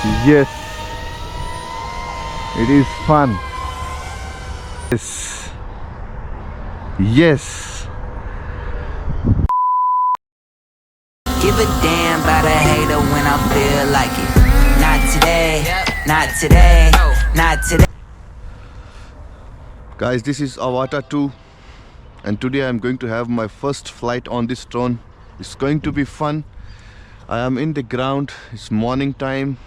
Yes, it is fun. Yes. Yes. Give a damn about a hater when I feel like it. Not today, not today, not today. Guys, this is Avatar 2 and today I'm going to have my first flight on this drone. It's going to be fun. I am in the ground. It's morning time.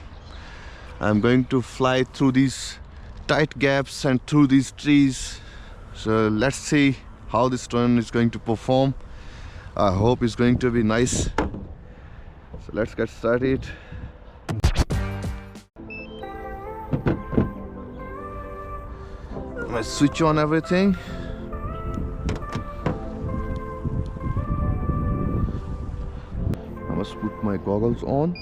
I'm going to fly through these tight gaps and through these trees. So let's see how this drone is going to perform. I hope it's going to be nice. So let's get started. I switch on everything. I must put my goggles on.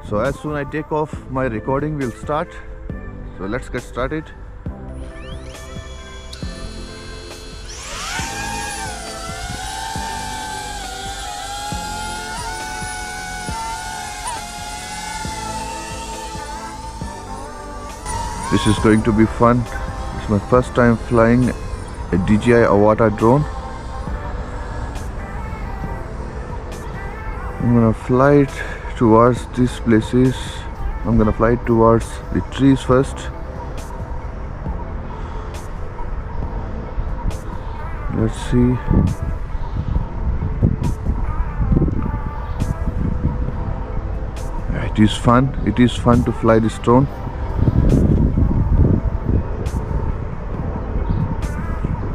So as soon as I take off, my recording will start. So let's get started. This is going to be fun. It's my first time flying a DJI Avatar drone. I'm gonna fly it towards these places. I'm gonna fly it towards the trees first. Let's see. It is fun. It is fun to fly this drone.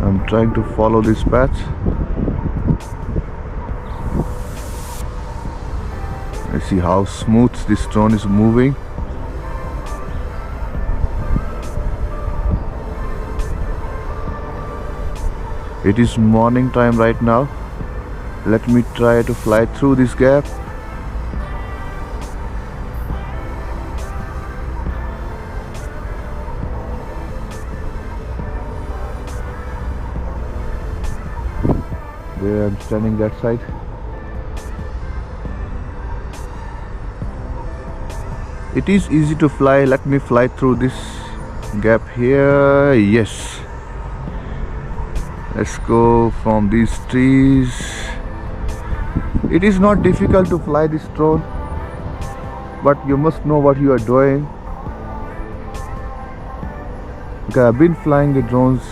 I'm trying to follow this path. Let's see how smooth this drone is moving. It is morning time right now. Let me try to fly through this gap. There I'm standing that side. It is easy to fly. Let me fly through this gap here. Yes. Let's go from these trees. It is not difficult to fly this drone, but you must know what you are doing. Okay, I've been flying the drones.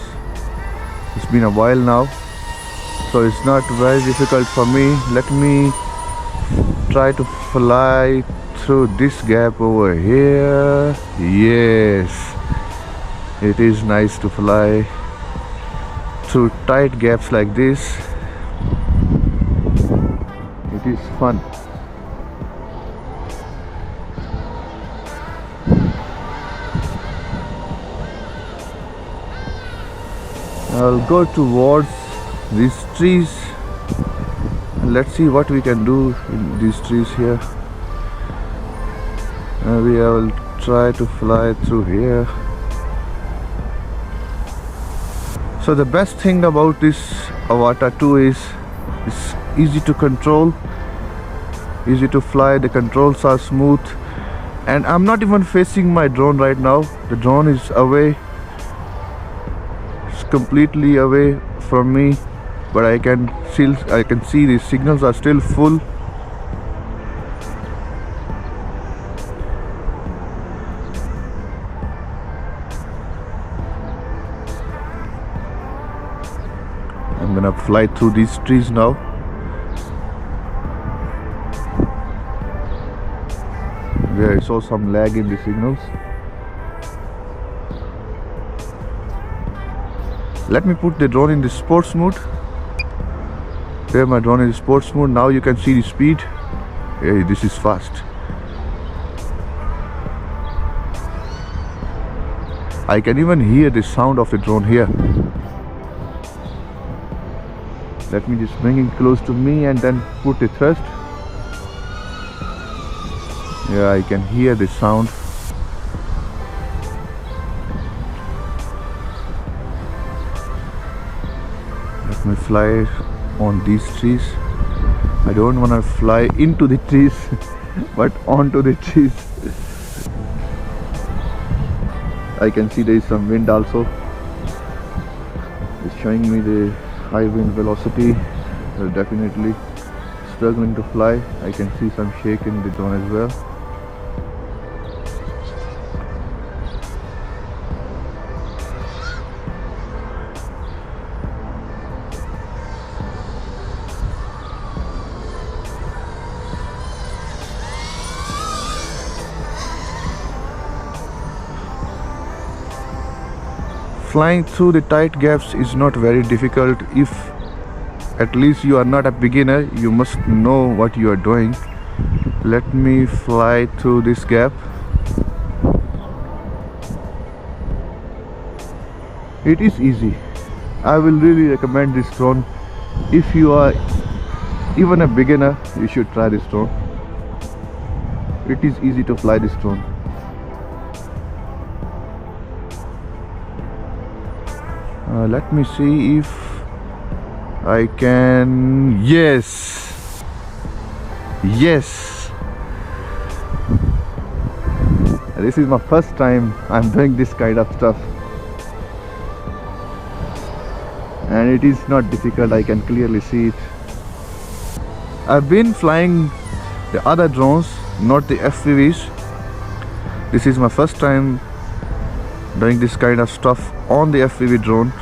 It's been a while now, so it's not very difficult for me. Let me try to fly through this gap over here. Yes, it is nice to fly through tight gaps like this. It is fun. I'll go towards these trees and let's see what we can do in these trees here. Maybe I will try to fly through here. So the best thing about this Avatar 2 is it's easy to control, easy to fly. The controls are smooth, and I'm not even facing my drone right now. The drone is away. It's completely away from me, but I can see the signals are still full. I'm gonna fly through these trees now. There I saw some lag in the signals. Let me put the drone in the sports mode. There my drone is in sports mode. Now you can see the speed. Hey, this is fast. I can even hear the sound of the drone here. Let me just bring it close to me and then put the thrust. Yeah, I can hear the sound. me fly on these trees. I don't want to fly into the trees but onto the trees. I can see there is some wind also. It's showing me the high wind velocity. We're definitely struggling to fly. I can see some shake in the drone as well. Flying through the tight gaps is not very difficult if at least you are not a beginner. You must know what you are doing. Let me fly through this gap. It is easy. I will really recommend this drone. If you are even a beginner, you should try this drone. It is easy to fly this drone. Let me see if I can. Yes, yes. This is my first time I'm doing this kind of stuff, and it is not difficult. I can clearly see it. I've been flying the other drones, not the FPVs. This is my first time doing this kind of stuff on the FPV drone,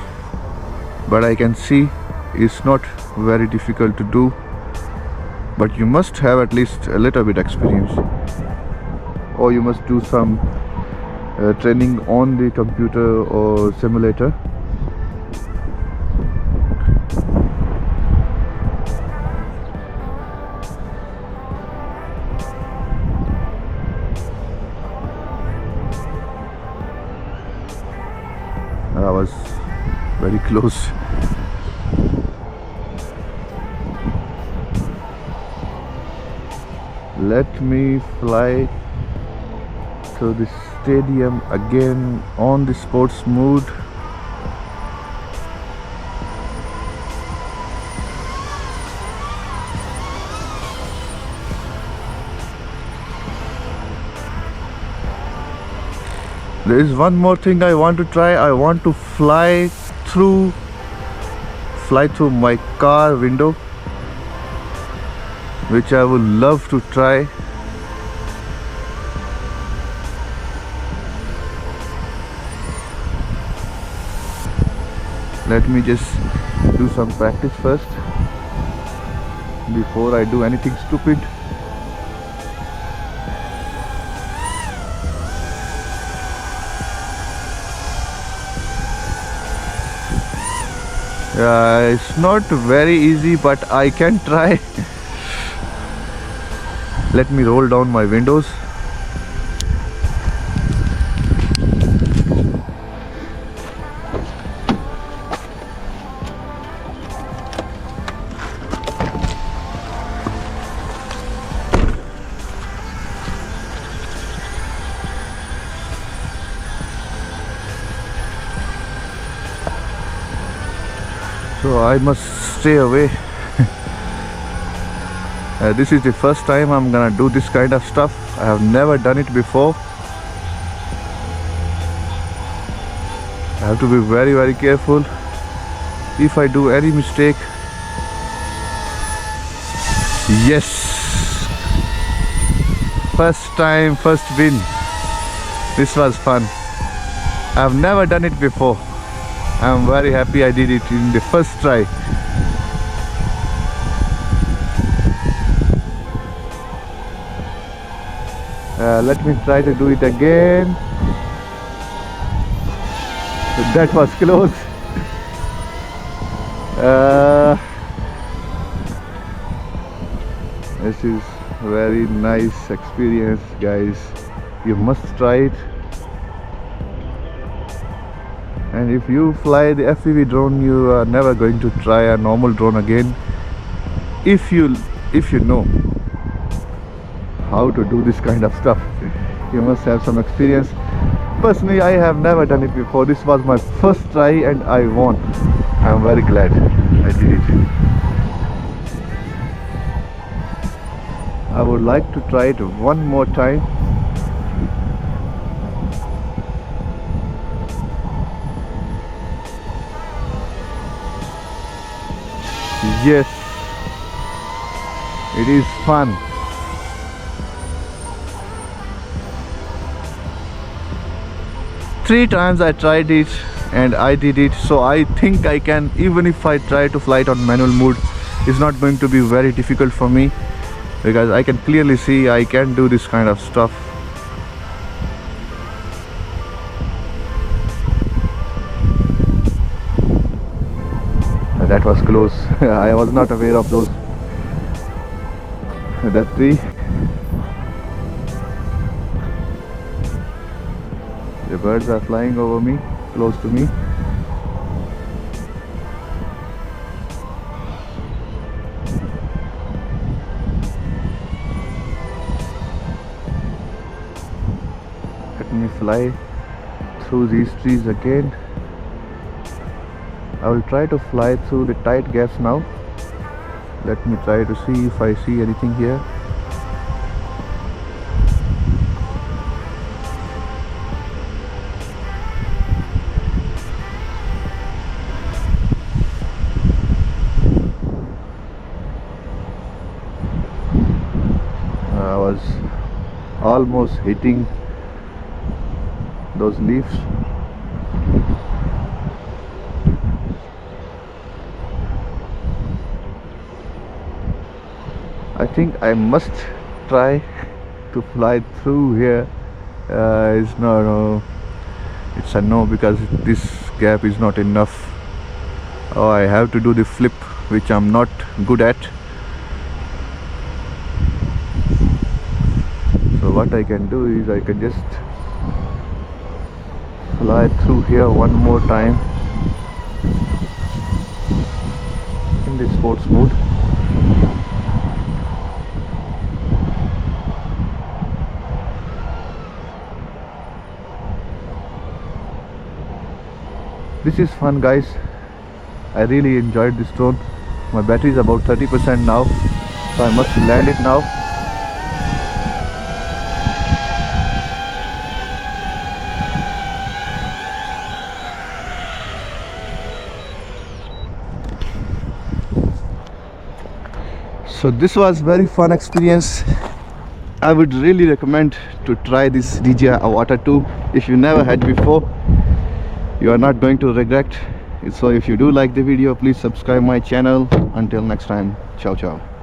but I can see it's not very difficult to do, but you must have at least a little bit experience, or you must do some training on the computer or simulator. I was very close. Let me fly to the stadium again on the sports mode. There is one more thing I want to try. I want to fly through my car window, which I would love to try. Let me just do some practice first before I do anything stupid. It's not very easy, but I can try. Let me roll down my windows. So I must stay away. This is the first time I'm gonna do this kind of stuff. I have never done it before. I have to be very, very careful. If I do any mistake. Yes! First time, first win. This was fun. I've never done it before. I'm very happy I did it in the first try. Let me try to do it again. That was close. This is very nice experience, guys. You must try it. And if you fly the FPV drone, you are never going to try a normal drone again. If you know how to do this kind of stuff, you must have some experience. Personally, I have never done it before. This was my first try and I won. I'm very glad. I did it. I would like to try it one more time. Yes, it is fun. Three times I tried it and I did it, so I think I can, even if I try to fly it on manual mode, it's not going to be very difficult for me, because I can clearly see I can do this kind of stuff. That was close. I was not aware of those. That tree. The birds are flying over me, close to me. Let me fly through these trees again. I will try to fly through the tight gaps now. Let me try to see if I see anything here. I was almost hitting those leaves. I think I must try to fly through here. It's no, it's a no, because this gap is not enough. Oh, I have to do the flip, which I'm not good at. So what I can do is I can just fly through here one more time in the sports mode. This is fun, guys. I really enjoyed this drone. My battery is about 30% now, so I must land it now. So this was very fun experience. I would really recommend to try this DJI Avata 2 if you never had before. You are not going to regret. So if you do like the video, please subscribe my channel. Until next time, ciao ciao.